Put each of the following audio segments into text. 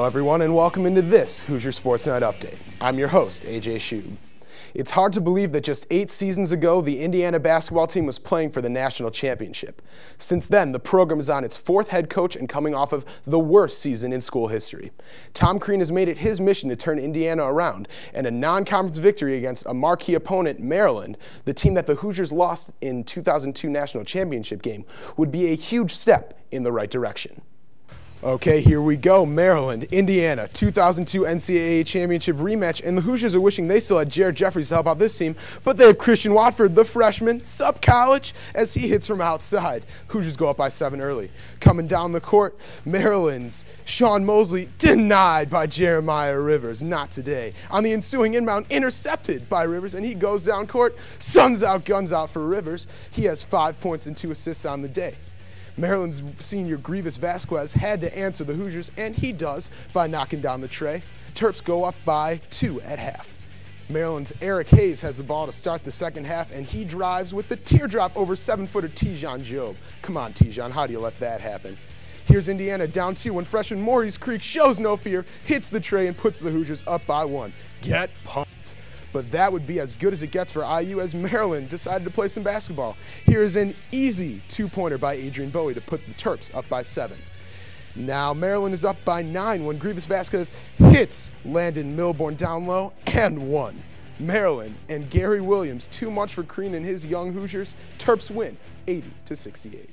everyone, and welcome into this Hoosier Sports Night Update. I'm your host, AJ Schub. It's hard to believe that just 8 seasons ago, the Indiana basketball team was playing for the national championship. Since then, the program is on its 4th head coach and coming off of the worst season in school history. Tom Crean has made it his mission to turn Indiana around, and a non-conference victory against a marquee opponent, Maryland, the team that the Hoosiers lost in 2002 national championship game, would be a huge step in the right direction. Okay, here we go. Maryland, Indiana, 2002 NCAA championship rematch, and the Hoosiers are wishing they still had Jared Jeffries to help out this team, but they have Christian Watford, the freshman, sup college, as he hits from outside. Hoosiers go up by 7 early. Coming down the court, Maryland's Sean Mosley denied by Jeremiah Rivers. Not today. On the ensuing inbound, intercepted by Rivers, and he goes down court, suns out, guns out for Rivers. He has 5 points and 2 assists on the day. Maryland's senior Grievous Vasquez had to answer the Hoosiers, and he does by knocking down the tray. Terps go up by 2 at half. Maryland's Eric Hayes has the ball to start the second half, and he drives with the teardrop over 7-footer Tejan Job. Come on, Tejan, how do you let that happen? Here's Indiana down 2 when freshman Maurice Creek shows no fear, hits the tray, and puts the Hoosiers up by 1. Get pumped. But that would be as good as it gets for IU as Maryland decided to play some basketball. Here is an easy 2-pointer by Adrian Bowie to put the Terps up by 7. Now Maryland is up by 9 when Grievous Vasquez hits Landon Milborn down low and 1. Maryland and Gary Williams, too much for Crean and his young Hoosiers. Terps win 80-68.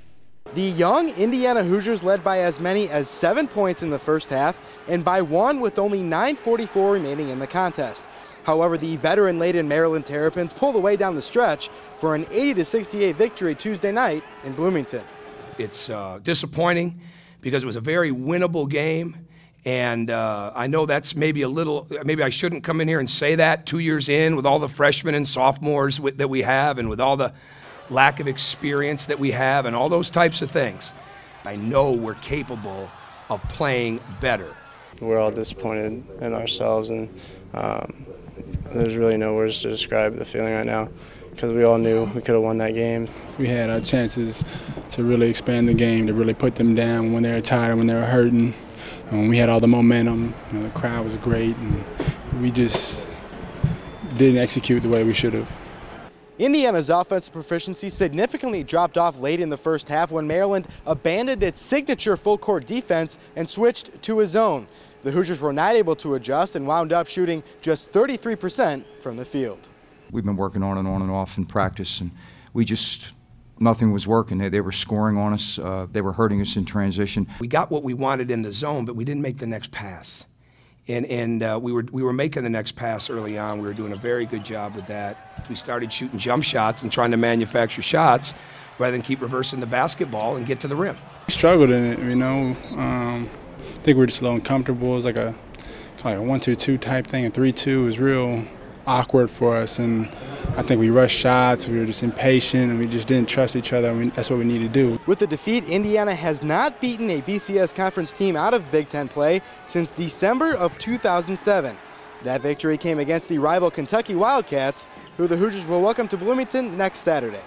The young Indiana Hoosiers led by as many as 7 points in the first half and by 1 with only 9:44 remaining in the contest. However, the veteran-laden Maryland Terrapins pulled away down the stretch for an 80-68 victory Tuesday night in Bloomington. It's disappointing because it was a very winnable game, and I know that's maybe I shouldn't come in here and say that 2 years in with all the freshmen and sophomores that we have and with all the lack of experience that we have and all those types of things. I know we're capable of playing better. We're all disappointed in ourselves, and there's really no words to describe the feeling right now because we all knew we could have won that game. We had our chances to really expand the game, to really put them down when they were tired, when they were hurting. And we had all the momentum, the crowd was great, and we just didn't execute the way we should have. Indiana's offensive proficiency significantly dropped off late in the first half when Maryland abandoned its signature full-court defense and switched to a zone. The Hoosiers were not able to adjust and wound up shooting just 33% from the field. We've been working on and off in practice, and nothing was working. They were scoring on us. They were hurting us in transition. We got what we wanted in the zone, but we didn't make the next pass. And we were making the next pass early on. We were doing a very good job with that. We started shooting jump shots and trying to manufacture shots rather than keep reversing the basketball and get to the rim. We struggled in it, I think we were just a little uncomfortable. It was like a 1-2-2 type thing. A 3-2 was real awkward for us, and I think we rushed shots. We were just impatient, and we just didn't trust each other. That's what we need to do. With the defeat, Indiana has not beaten a BCS conference team out of Big Ten play since December of 2007. That victory came against the rival Kentucky Wildcats, who the Hoosiers will welcome to Bloomington next Saturday.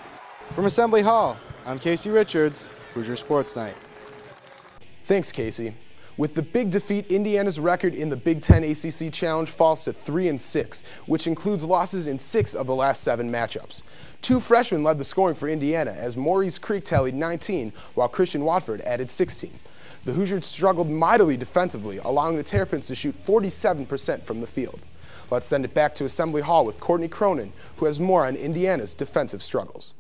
From Assembly Hall, I'm Casey Richards, Hoosier Sports Night. Thanks, Casey. With the big defeat, Indiana's record in the Big Ten ACC Challenge falls to 3-6, which includes losses in 6 of the last 7 matchups. 2 freshmen led the scoring for Indiana as Maurice Creek tallied 19, while Christian Watford added 16. The Hoosiers struggled mightily defensively, allowing the Terrapins to shoot 47% from the field. Let's send it back to Assembly Hall with Courtney Cronin, who has more on Indiana's defensive struggles.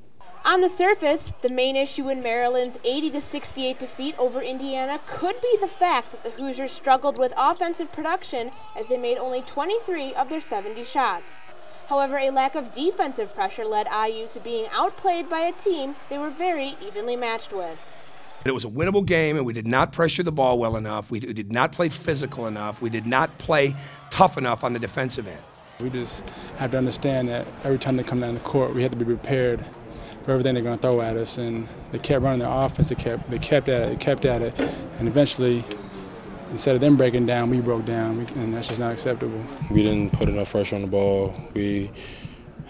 On the surface, the main issue in Maryland's 80-68 defeat over Indiana could be the fact that the Hoosiers struggled with offensive production as they made only 23 of their 70 shots. However, a lack of defensive pressure led IU to being outplayed by a team they were very evenly matched with. It was a winnable game, and we did not pressure the ball well enough. We did not play physical enough. We did not play tough enough on the defensive end. We just have to understand that every time they come down the court, we have to be prepared for everything they're going to throw at us, and they kept running their offense. They kept at it, and eventually, instead of them breaking down, we broke down, and that's just not acceptable. We didn't put enough pressure on the ball. We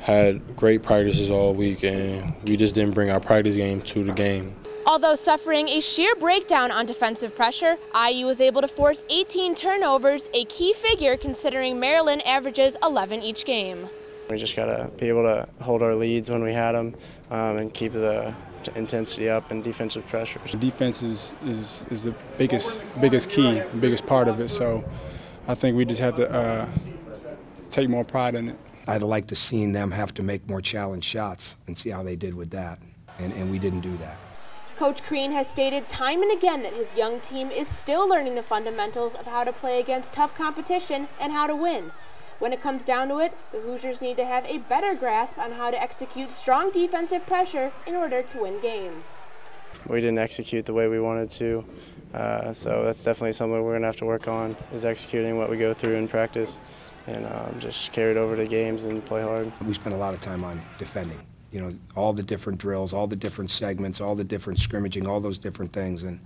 had great practices all week, and we just didn't bring our practice game to the game. Although suffering a sheer breakdown on defensive pressure, IU was able to force 18 turnovers, a key figure considering Maryland averages 11 each game. We just got to be able to hold our leads when we had them and keep the intensity up and defensive pressure. Defense is the biggest key, the biggest part of it, so I think we just have to take more pride in it. I'd like to see them have to make more challenge shots and see how they did with that, and we didn't do that. Coach Cronin has stated time and again that his young team is still learning the fundamentals of how to play against tough competition and how to win. When it comes down to it, the Hoosiers need to have a better grasp on how to execute strong defensive pressure in order to win games. We didn't execute the way we wanted to, so that's definitely something we're going to have to work on, is executing what we go through in practice and just carry it over to games and play hard. We spent a lot of time on defending. You know, all the different drills, all the different segments, all the different scrimmaging, all those different things, and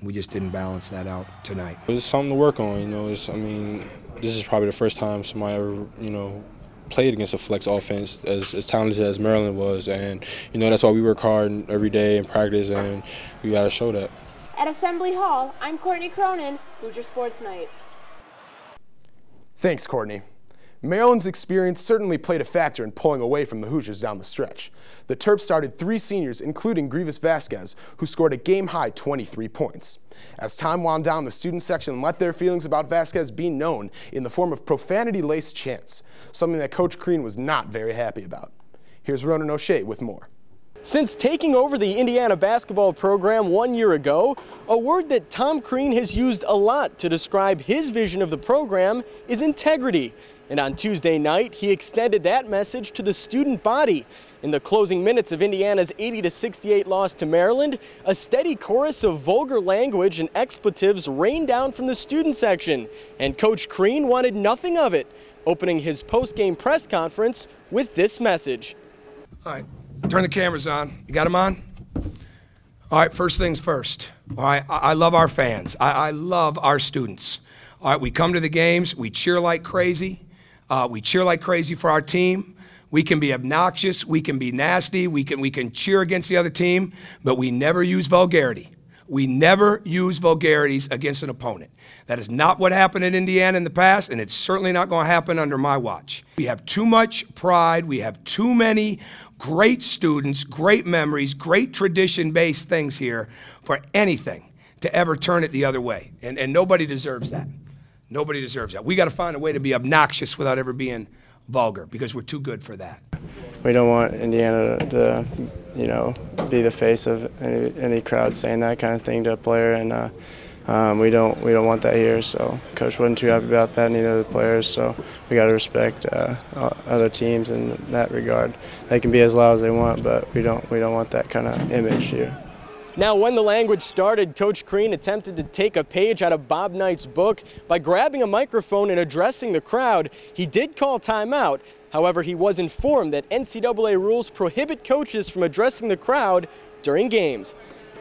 we just didn't balance that out tonight. It was something to work on, you know. I mean, this is probably the first time somebody ever, you know, played against a flex offense as talented as Maryland was, and you know that's why we work hard every day in practice, and we got to show that. At Assembly Hall, I'm Courtney Cronin, Hoosier Sports Night. Thanks, Courtney. Maryland's experience certainly played a factor in pulling away from the Hoosiers down the stretch. The Terps started 3 seniors, including Grievous Vasquez, who scored a game-high 23 points. As time wound down, the student section let their feelings about Vasquez be known in the form of profanity-laced chants, something that Coach Cronin was not very happy about. Here's Ronan O'Shea with more. Since taking over the Indiana basketball program 1 year ago, a word that Tom Cronin has used a lot to describe his vision of the program is integrity. And on Tuesday night, he extended that message to the student body. In the closing minutes of Indiana's 80-68 loss to Maryland, a steady chorus of vulgar language and expletives rained down from the student section, and Coach Cronin wanted nothing of it, opening his post-game press conference with this message. All right, turn the cameras on. You got them on? All right, first things first. All right, I love our fans. I love our students. All right, we come to the games, we cheer like crazy. We cheer like crazy for our team. We can be obnoxious, we can be nasty, we can cheer against the other team, but we never use vulgarity. We never use vulgarities against an opponent. That is not what happened in Indiana in the past, and it's certainly not going to happen under my watch. We have too much pride, we have too many great students, great memories, great tradition-based things here for anything to ever turn it the other way, and nobody deserves that. Nobody deserves that. We got to find a way to be obnoxious without ever being vulgar, because we're too good for that. We don't want Indiana to, you know, be the face of any crowd saying that kind of thing to a player, and we don't want that here. So Coach wasn't too happy about that, neither of the players. So we got to respect other teams in that regard. They can be as loud as they want, but we don't want that kind of image here. Now, when the language started, Coach Cronin attempted to take a page out of Bob Nite's book by grabbing a microphone and addressing the crowd. He did call timeout. However, he was informed that NCAA rules prohibit coaches from addressing the crowd during games.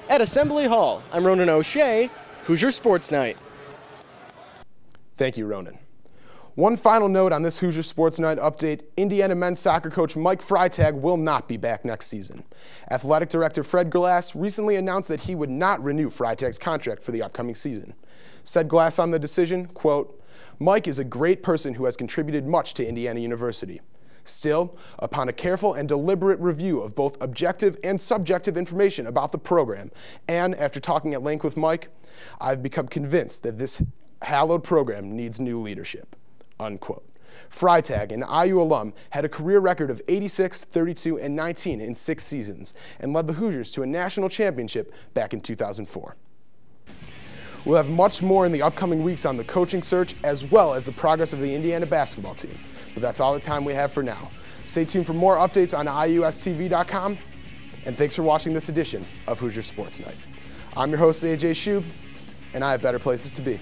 At Assembly Hall, I'm Ronan O'Shea, Hoosier Sports Night. Thank you, Ronan. One final note on this Hoosier Sports Night update: Indiana men's soccer coach Mike Freitag will not be back next season. Athletic Director Fred Glass recently announced that he would not renew Freitag's contract for the upcoming season. Said Glass on the decision, quote, "Mike is a great person who has contributed much to Indiana University. Still, upon a careful and deliberate review of both objective and subjective information about the program, and after talking at length with Mike, I've become convinced that this hallowed program needs new leadership." Unquote. Freitag, an IU alum, had a career record of 86, 32, and 19 in 6 seasons and led the Hoosiers to a national championship back in 2004. We'll have much more in the upcoming weeks on the coaching search as well as the progress of the Indiana basketball team, but that's all the time we have for now. Stay tuned for more updates on IUSTV.com, and thanks for watching this edition of Hoosier Sports Night. I'm your host, AJ Schub, and I have better places to be.